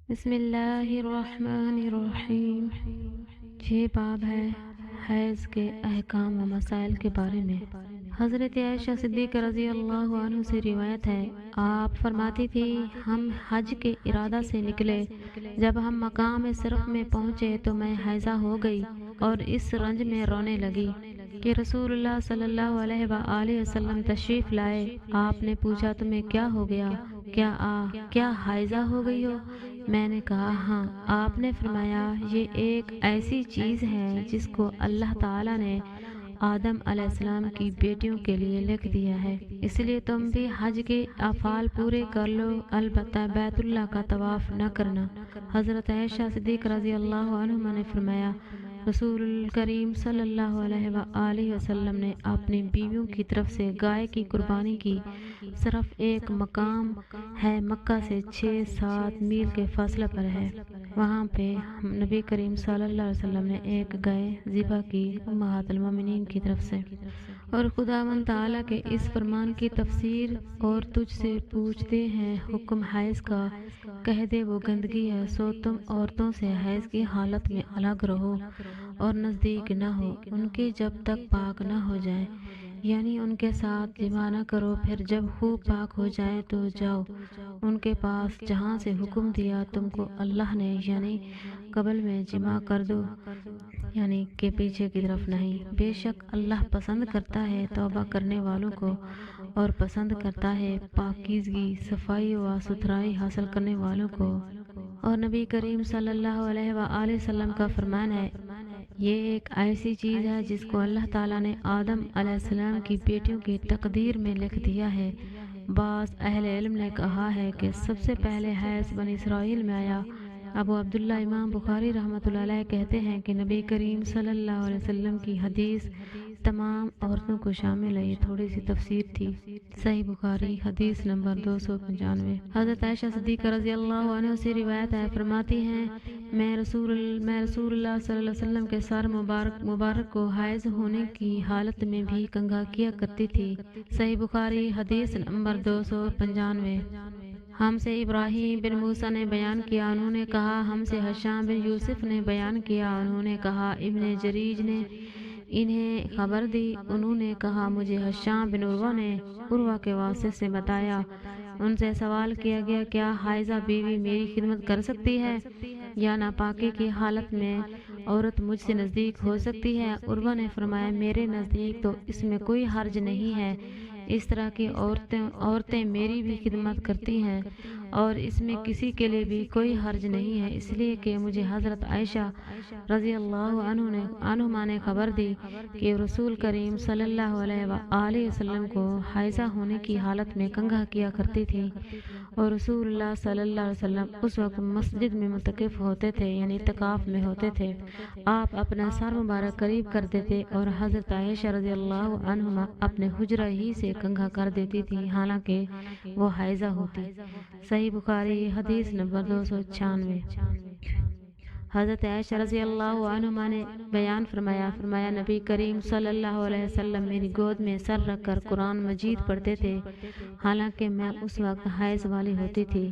بسم اللہ الرحمن الرحیم۔ یہ باب ہے حیض کے احکام و مسائل کے بارے میں۔ حضرت عائشہ صدیقہ رضی اللہ عنہ سے روایت ہے، آپ فرماتی تھی، ہم حج کے ارادہ سے نکلے، جب ہم مقام صرف میں پہنچے تو میں حیضہ ہو گئی اور اس رنج میں رونے لگی کہ رسول اللہ صلی اللہ علیہ وآلہ وسلم تشریف لائے۔ آپ نے پوچھا، تمہیں کیا ہو گیا؟ کیا حائضہ ہو گئی ہو؟ میں نے کہا ہاں۔ آپ نے فرمایا، یہ ایک ایسی چیز ہے جس کو اللہ تعالیٰ نے آدم علیہ السلام کی بیٹیوں کے لیے لکھ دیا ہے، اس لیے تم بھی حج کے افعال پورے کر لو، البتہ بیت اللہ کا طواف نہ کرنا۔ حضرت عائشہ صدیقہ رضی اللہ عنہما نے فرمایا، رسول کریم صلی اللہ علیہ وآلہ وسلم نے اپنی بیویوں کی طرف سے گائے کی قربانی کی۔ صرف ایک مقام ہے، مکہ سے 6-7 میل کے فاصلے پر ہے، وہاں پہ نبی کریم صلی اللہ علیہ وسلم نے ایک گائے ذبح کی امہات المومنین کی طرف سے۔ اور خداوند تعالیٰ کے اس فرمان کی تفسیر، اور تجھ سے پوچھتے ہیں حکم حیض کا، کہہ دے وہ گندگی ہے، سو تم عورتوں سے حیض کی حالت میں الگ رہو اور نزدیک نہ ہو ان کے جب تک پاک نہ ہو جائیں، یعنی ان کے ساتھ جماع نہ کرو، پھر جب خوب پاک ہو جائے تو جاؤ ان کے پاس جہاں سے حکم دیا تم کو اللہ نے، یعنی قبل میں جماع کر دو، یعنی کہ پیچھے کی طرف نہیں۔ بے شک اللہ پسند کرتا ہے توبہ کرنے والوں کو، اور پسند کرتا ہے پاکیزگی، صفائی و ستھرائی حاصل کرنے والوں کو۔ اور نبی کریم صلی اللہ علیہ وآلہ وسلم کا فرمان ہے، یہ ایک ایسی چیز ہے جس کو اللہ تعالیٰ نے آدم علیہ السلام کی بیٹیوں کی تقدیر میں لکھ دیا ہے۔ بعض اہل علم نے کہا ہے کہ سب سے پہلے حیض بنی اسرائیل میں آیا۔ ابو عبداللہ امام بخاری رحمۃ اللہ علیہ کہتے ہیں کہ نبی کریم صلی اللہ علیہ وسلم کی حدیث تمام عورتوں کو شامل ہے۔ یہ تھوڑی سی تفسیر تھی۔ صحیح بخاری حدیث نمبر 295۔ حضرت عائشہ صدیقہ رضی اللہ عنہ سے روایت ہے، فرماتی ہیں، میں رسول اللہ صلی اللہ علیہ وسلم کے سر مبارک کو حیض ہونے کی حالت میں بھی کنگھا کیا کرتی تھی۔ صحیح بخاری حدیث نمبر 295۔ ہم سے ابراہیم بن موسیٰ نے بیان کیا، انہوں نے کہا ہم سے ہشام بن یوسف نے بیان کیا، انہوں نے کہا ابن جریج نے انہیں خبر دی، انہوں نے کہا مجھے ہشام بن عروہ نے عروہ کے واسطے سے بتایا۔ ان سے سوال کیا گیا، کیا حائضہ بیوی میری خدمت کر سکتی ہے یا ناپاکی کی حالت میں عورت مجھ سے نزدیک ہو سکتی ہے؟ عروہ نے فرمایا، میرے نزدیک تو اس میں کوئی حرج نہیں ہے، اس طرح کی عورتیں میری بھی خدمت کرتی ہیں اور اس میں کسی کے لیے بھی کوئی حرج نہیں ہے، اس لیے کہ مجھے حضرت عائشہ رضی اللہ عنہما نے خبر دی کہ رسول کریم صلی اللہ علیہ وآلہ وسلم کو حائضہ ہونے کی حالت میں کنگھا کیا کرتی تھی، اور رسول اللہ صلی اللہ علیہ وسلم اس وقت مسجد میں معتکف ہوتے تھے، یعنی اعتکاف میں ہوتے تھے۔ آپ اپنا سر مبارک قریب کر دیتے اور حضرت عائشہ رضی اللہ عنہما اپنے حجرہ ہی سے کنگھا کر دیتی تھی، حالانکہ وہ حائضہ ہوتی۔ صحیح بخاری حدیث نمبر 296۔ حضرت عائشہ رضی اللہ عنہما نے بیان فرمایا نبی کریم صلی اللہ علیہ وسلم میری گود میں سر رکھ کر قرآن مجید پڑھتے تھے، حالانکہ میں اس وقت حیض والی ہوتی تھی۔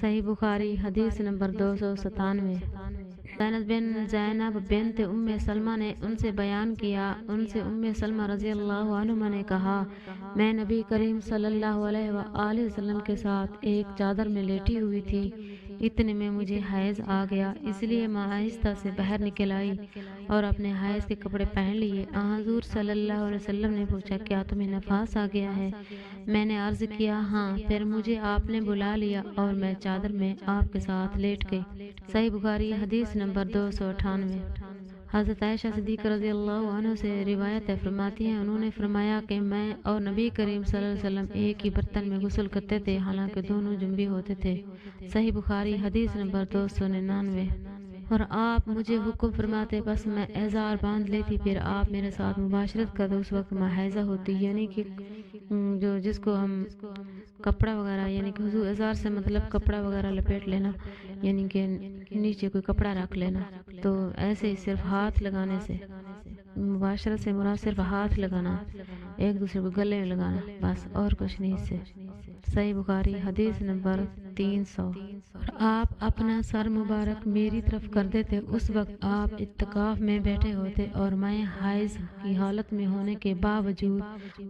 صحیح بخاری حدیث نمبر 297۔ زینب بنت ام سلمہ نے ان سے بیان کیا، ان سے ام سلمہ رضی اللہ عنہما نے کہا، میں نبی کریم صلی اللہ علیہ وآلہ وسلم کے ساتھ ایک چادر میں لیٹی ہوئی تھی، اتنے میں مجھے حیض آ گیا، اس لیے میں آہستہ سے باہر نکل آئی اور اپنے حیض کے کپڑے پہن لیے۔ حضور صلی اللہ علیہ وسلم نے پوچھا، کیا تمہیں نفاس آ گیا ہے؟ میں نے عرض کیا ہاں، پھر مجھے آپ نے بلا لیا اور میں چادر میں آپ کے ساتھ لیٹ گئی۔ صحیح بخاری حدیث نمبر 298۔ حضرت عائشہ صدیقہ رضی اللہ عنہ سے روایت ہے، فرماتی ہیں، انہوں نے فرمایا کہ میں اور نبی کریم صلی اللہ علیہ وسلم ایک ہی برتن میں غسل کرتے تھے، حالانکہ دونوں جنبی ہوتے تھے۔ صحیح بخاری حدیث نمبر 299۔ اور آپ مجھے حکم فرماتے، بس میں ازار باندھ لیتی، پھر آپ میرے ساتھ مباشرت کرتے، اس وقت میں حائضہ ہوتی، یعنی کہ جس کو ہم کپڑا وغیرہ، یعنی کہ حضور ازار سے مطلب کپڑا وغیرہ لپیٹ لینا، یعنی کہ نیچے کوئی کپڑا رکھ لینا، تو ایسے ہی صرف ہاتھ لگانے سے، مباشرت سے مراد صرف ہاتھ لگانا، ایک دوسرے کو گلے میں لگانا، بس اور کچھ نہیں اس سے۔ صحیح بخاری حدیث نمبر 300۔ اور آپ اپنا سر مبارک میری طرف کر دیتے، اس وقت آپ اعتکاف میں بیٹھے ہوتے اور میں حیض کی حالت میں ہونے کے باوجود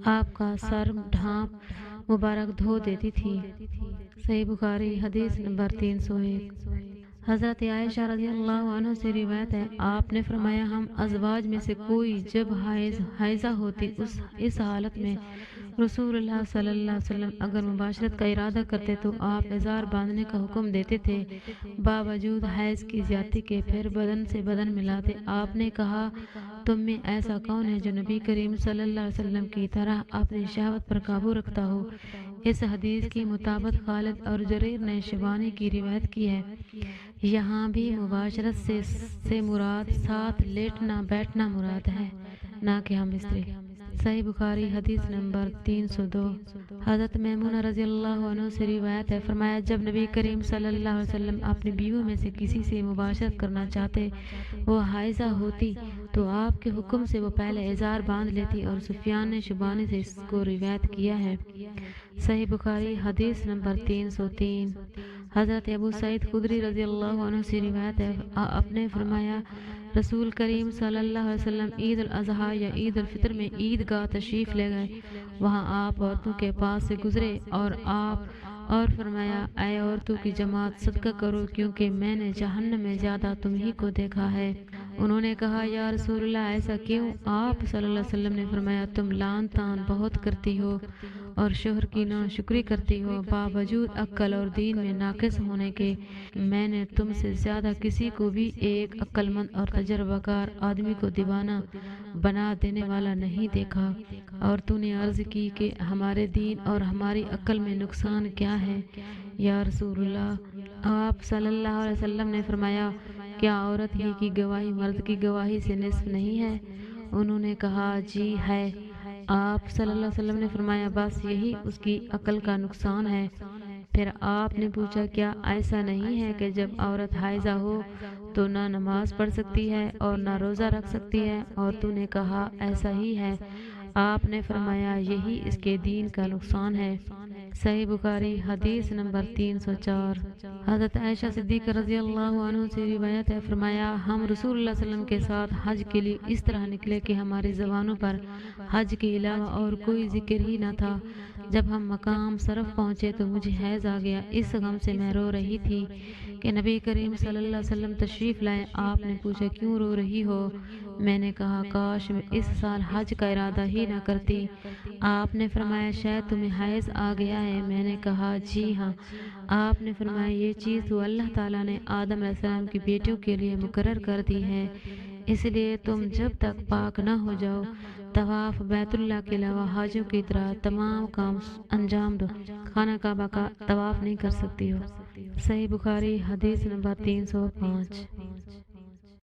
آپ کا سر ڈھانپ مبارک دھو دیتی تھی۔ صحیح بخاری حدیث نمبر 301۔ حضرت عائشہ رضی اللہ عنہ سے روایت ہے، آپ نے فرمایا ہم ازواج میں سے کوئی جب حائضہ ہوتی اس حالت میں رسول اللہ صلی اللہ علیہ وسلم اگر مباشرت کا ارادہ کرتے تو آپ ازار باندھنے کا حکم دیتے تھے باوجود حیض کی زیادتی کے، پھر بدن سے بدن ملاتے۔ آپ نے کہا تم میں ایسا کون ہے جو نبی کریم صلی اللہ علیہ وسلم کی طرح اپنی شہوت پر قابو رکھتا ہو؟ اس حدیث کی مطابق خالد اور جریر نے شیبانی کی روایت کی ہے۔ یہاں بھی مباشرت سے مراد ساتھ لیٹنا بیٹھنا مراد ہے، نہ کہ ہم بستری۔ صحیح بخاری حدیث نمبر 302۔ حضرت میمونہ رضی اللہ عنہ سے روایت ہے، فرمایا جب نبی کریم صلی اللہ علیہ وسلم اپنی بیویوں میں سے کسی سے مباشرت کرنا چاہتے وہ حائضہ ہوتی تو آپ کے حکم سے وہ پہلے ازار باندھ لیتی، اور سفیان نے شیبانی سے اس کو روایت کیا ہے۔ صحیح بخاری حدیث نمبر 303۔ حضرت ابو سعید خدری رضی اللہ عنہ سے روایت ہے، آپ نے فرمایا رسول کریم صلی اللہ علیہ وسلم عید الاضحیٰ یا عید الفطر میں عید گاہ تشریف لے گئے، وہاں آپ عورتوں کے پاس سے گزرے اور فرمایا اے عورتوں کی جماعت صدقہ کرو کیونکہ میں نے جہنم میں زیادہ تم ہی کو دیکھا ہے۔ انہوں نے کہا یا رسول اللہ ایسا کیوں؟ آپ صلی اللہ علیہ وسلم نے فرمایا تم لعن طعن بہت کرتی ہو اور شوہر کی ناشکری کرتی ہو، باوجود عقل اور دین میں ناقص ہونے کے میں نے تم سے زیادہ کسی کو بھی ایک عقل مند اور تجربہ کار آدمی کو دیوانہ بنا دینے والا نہیں دیکھا۔ اور تو نے عرض کی کہ ہمارے دین اور ہماری عقل میں نقصان کیا ہے یا رسول اللہ؟ آپ صلی اللہ علیہ وسلم نے فرمایا کیا عورت ہی کی گواہی مرد کی گواہی سے نصف نہیں ہے؟ انہوں نے کہا جی ہے۔ آپ صلی اللہ علیہ وسلم نے فرمایا بس یہی اس کی عقل کا نقصان ہے۔ پھر آپ نے پوچھا کیا ایسا نہیں ہے کہ جب عورت حائضہ ہو تو نہ نماز پڑھ سکتی ہے اور نہ روزہ رکھ سکتی ہے؟ اور تو نے کہا ایسا ہی ہے۔ آپ نے فرمایا یہی اس کے دین کا نقصان ہے۔ صحیح بخاری حدیث نمبر 304۔ حضرت عائشہ صدیقہ رضی اللہ عنہ سے روایت ہے، فرمایا ہم رسول اللہ صلی اللہ علیہ وسلم کے ساتھ حج کے لیے اس طرح نکلے کہ ہماری زبانوں پر حج کے علاوہ اور کوئی ذکر ہی نہ تھا۔ جب ہم مقام صرف پہنچے تو مجھے حیض آ گیا، اس غم سے میں رو رہی تھی کہ نبی کریم صلی اللہ علیہ وسلم تشریف لائے۔ آپ نے پوچھا کیوں رو رہی ہو؟ میں نے کہا کاش میں اس سال حج کا ارادہ ہی نہ کرتی۔ آپ نے فرمایا شاید تمہیں حیض آ گیا ہے؟ میں نے کہا جی ہاں۔ آپ نے فرمایا یہ چیز تو اللہ تعالیٰ نے آدم علیہ السلام کی بیٹیوں کے لیے مقرر کر دی ہے، اس لیے تم جب تک پاک نہ ہو جاؤ طواف بیت اللہ کے علاوہ حاجوں کی طرح تمام کام انجام دو، خانہ کعبہ کا طواف نہیں کر سکتی ہو۔ صحیح بخاری حدیث نمبر 305۔